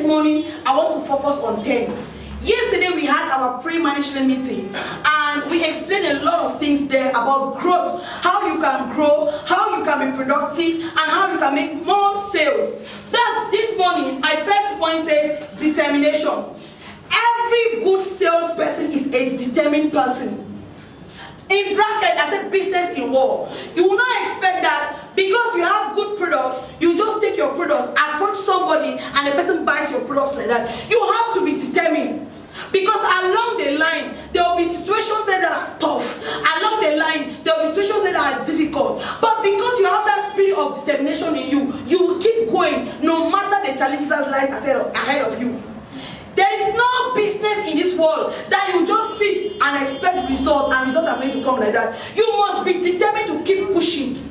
morning, I want to focus on 10. Yesterday we had our pre-management meeting and we explained a lot of things there about growth, how you can grow, how you can be productive, and how you can make more sales. Thus, this morning, my first point says determination. Every good salesperson is a determined person. In bracket, I said business in war. You will not expect that because you have good products, you just take your products, approach somebody, and the person buys your products like that. You have to be determined. Because along the line, there will be situations there that are tough. Along the line, there will be situations that are difficult. But because you have that spirit of determination in you, you will keep going no matter the challenges that lie ahead of you. There is no business in this world that you just sit and expect results, and results are going to come like that. You must be determined to keep pushing.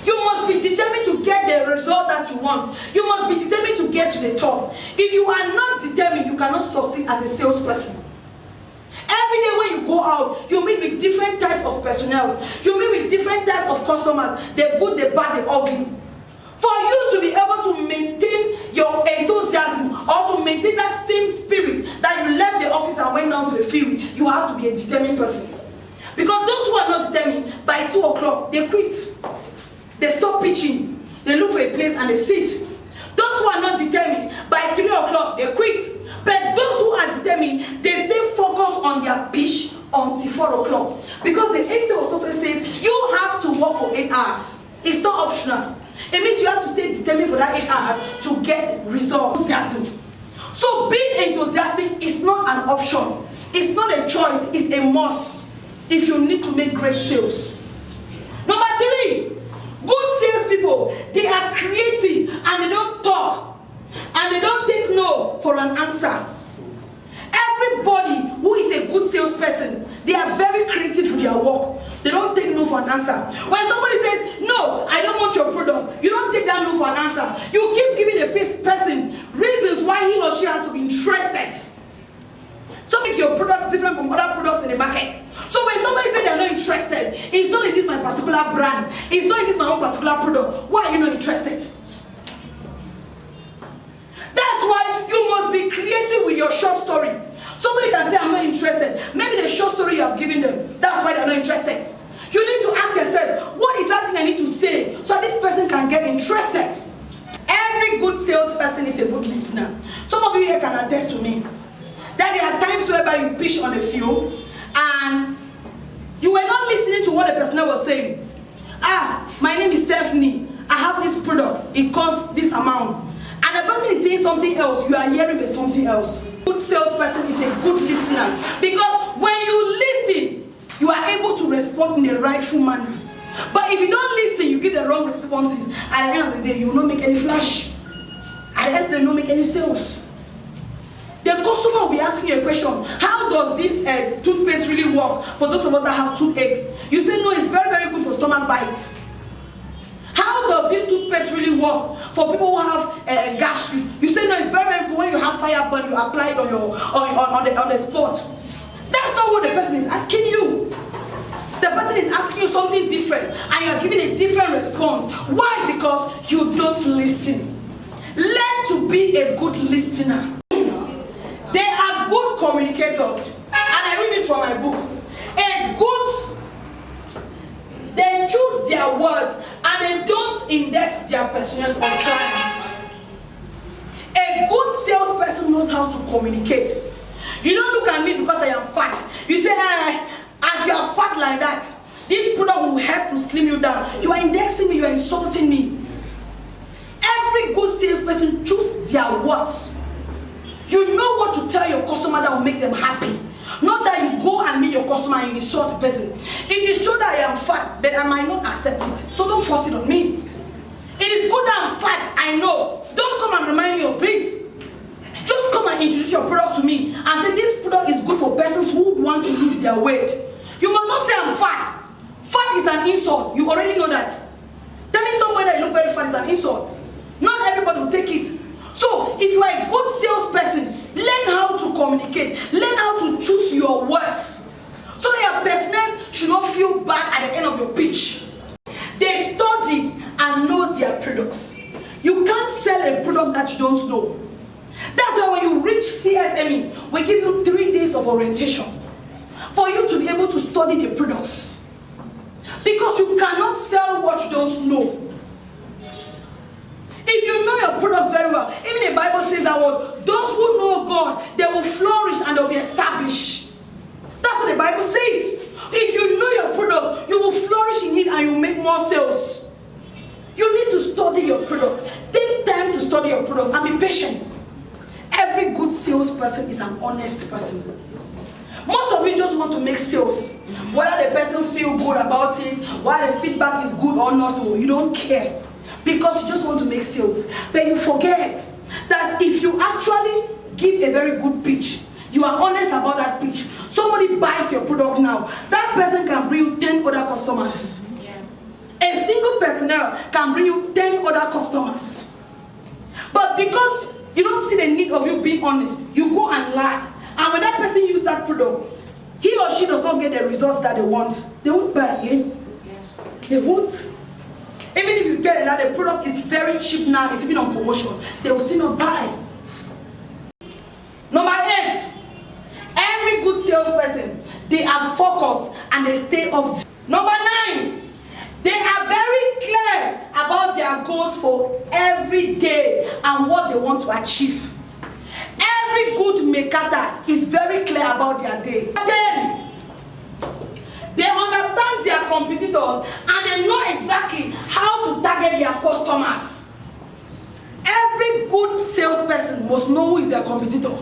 You must be determined to get the result that you want. You must be determined to get to the top. If you are not determined, you cannot succeed as a salesperson. Every day when you go out, you meet with different types of personnel. You meet with different types of customers. The good, the bad, the ugly. For you to be able to maintain your enthusiasm or to maintain that same spirit that you left the office and went down to the field, you have to be a determined person. Because those who are not determined, by 2 o'clock, they quit. They stop pitching. They look for a place and they sit. Those who are not determined, by 3 o'clock, they quit. But those who are determined, they stay focused on their pitch until 4 o'clock. Because the A-state of success says you have to work for 8 hours. It's not optional. It means you have to stay determined for that 8 hours to get results. So being enthusiastic is not an option. It's not a choice. It's a must if you need to make great sales. Number 3, good salespeople, they are creative and they don't talk and they don't take no for an answer. Everybody who is a good salesperson, they are very creative in their work. They don't take no for an answer. When somebody says, no, I don't want your product, you don't take that no for an answer. You keep giving the person reasons why he or she has to be interested. So make your product different from other products in the market. So when somebody says they're not interested, it's not in this my particular brand, it's not in this my own particular product, why are you not interested? That's why you must be creative with your short story. Somebody can say, I'm not interested. Maybe the short story you have given them, that's why they're not interested. You need to ask yourself, what is that thing I need to say so this person can get interested? Every good salesperson is a good listener. Some of you here can attest to me that there are times whereby you pitch on the field and you were not listening to what the person was saying. My name is Stephanie. I have this product. It costs this amount. And the person is saying something else. You are hearing with something else. Good salesperson is a good listener. Because when you listen, you are able to respond in a rightful manner. But if you don't listen, you give the wrong responses. At the end of the day, you will not make any flash. At the end of the day, you will not make any sales. The customer will be asking you a question. How does this toothpaste really work for those of us that have toothache? You say, no, it's very, very good for stomach bites. How does this toothpaste really work for people who have gastric? You say, no, it's very, very good when you have fire burn, you apply it on the spot. That's not what the person is asking you. The person is asking you something different and you are giving a different response. Why? Because you don't listen. Learn to be a good listener. They are good communicators. And I read this from my book. They choose their words and they don't index their personas on clients. A good salesperson knows how to communicate. You don't look at me because I am fat. You say, as you are fat like that, this product will help to slim you down. You are indexing me, you are insulting me. Every good salesperson chooses their words. You know what to tell your customer that will make them happy. Not that you go and meet your customer and you insult the person. It is true that I am fat, but I might not accept it. So don't force it on me. It is good that I'm fat, I know. Don't come and remind me of it. Just come and introduce your product to me and say this product is good for persons who want to lose their weight. You must not say I'm fat. Fat is an insult. You already know that. Telling somebody that you look very fat is an insult. Not everybody will take it. So, if you are a good salesperson, learn how to communicate. Learn how to choose your words. So that your personals should not feel bad at the end of your pitch. They study and know their products. You can't sell a product that you don't know. That's why CSME, we give you 3 days of orientation for you to be able to study the products. Because you cannot sell what you don't know. If you know your products very well, even the Bible says that word, those who know God, they will flourish and they'll be established. That's what the Bible says. If you know your product, you will flourish in it and you make more sales. You need to study your products. Take time to study your products and be patient. Every good salesperson is an honest person. Most of you just want to make sales. Whether the person feels good about it, whether the feedback is good or not, or you don't care. Because you just want to make sales. But you forget that if you actually give a very good pitch, you are honest about that pitch, somebody buys your product now, that person can bring you 10 other customers. Yeah. A single personnel can bring you 10 other customers. But because you don't see the need of you being honest, you go and lie. And when that person uses that product, he or she does not get the results that they want, they won't buy again. Yes. They won't. Even if you tell them that the product is very cheap now, it's even on promotion, they will still not buy. Number 8, every good salesperson, they are focused and they stay up. Number 9, they are very clear about their goals for every day and what they want to achieve. Every good marketer is very clear about their day. Then they understand their competitors and they know exactly how to target their customers. Every good salesperson must know who is their competitor.